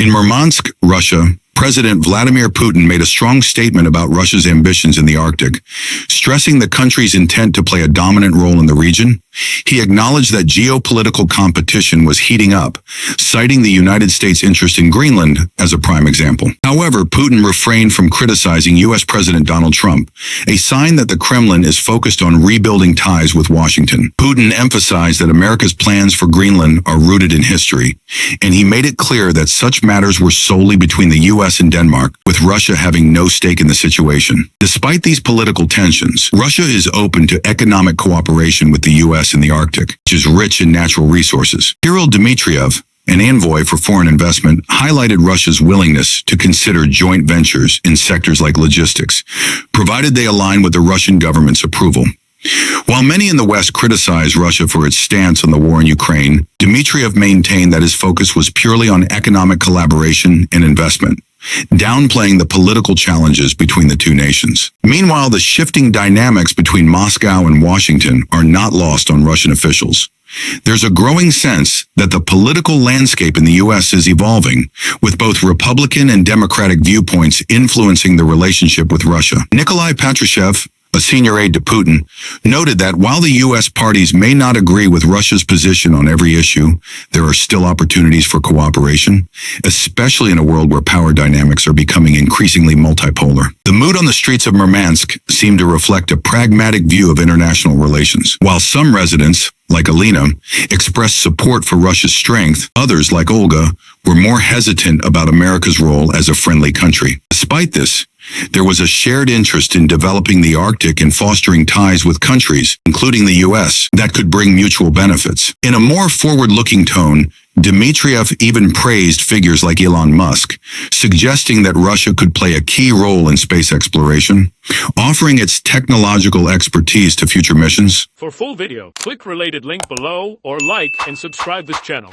In Murmansk, Russia, President Vladimir Putin made a strong statement about Russia's ambitions in the Arctic, stressing the country's intent to play a dominant role in the region. He acknowledged that geopolitical competition was heating up, citing the United States' interest in Greenland as a prime example. However, Putin refrained from criticizing U.S. President Donald Trump, a sign that the Kremlin is focused on rebuilding ties with Washington. Putin emphasized that America's plans for Greenland are rooted in history, and he made it clear that such matters were solely between the U.S. and Denmark, with Russia having no stake in the situation. Despite these political tensions, Russia is open to economic cooperation with the U.S. in the Arctic, which is rich in natural resources. Kirill Dmitriev, an envoy for foreign investment, highlighted Russia's willingness to consider joint ventures in sectors like logistics, provided they align with the Russian government's approval. While many in the West criticize Russia for its stance on the war in Ukraine, Dmitriev maintained that his focus was purely on economic collaboration and investment, downplaying the political challenges between the two nations. Meanwhile, the shifting dynamics between Moscow and Washington are not lost on Russian officials. There's a growing sense that the political landscape in the U.S. is evolving, with both Republican and Democratic viewpoints influencing the relationship with Russia. Nikolai Patrushev, a senior aide to Putin, noted that while the U.S. parties may not agree with Russia's position on every issue, there are still opportunities for cooperation, especially in a world where power dynamics are becoming increasingly multipolar. The mood on the streets of Murmansk seemed to reflect a pragmatic view of international relations. While some residents, like Alina, expressed support for Russia's strength, others, like Olga, were more hesitant about America's role as a friendly country. Despite this, there was a shared interest in developing the Arctic and fostering ties with countries, including the U.S., that could bring mutual benefits. In a more forward-looking tone, Dmitriev even praised figures like Elon Musk, suggesting that Russia could play a key role in space exploration, offering its technological expertise to future missions. For full video, click related link below or like and subscribe this channel.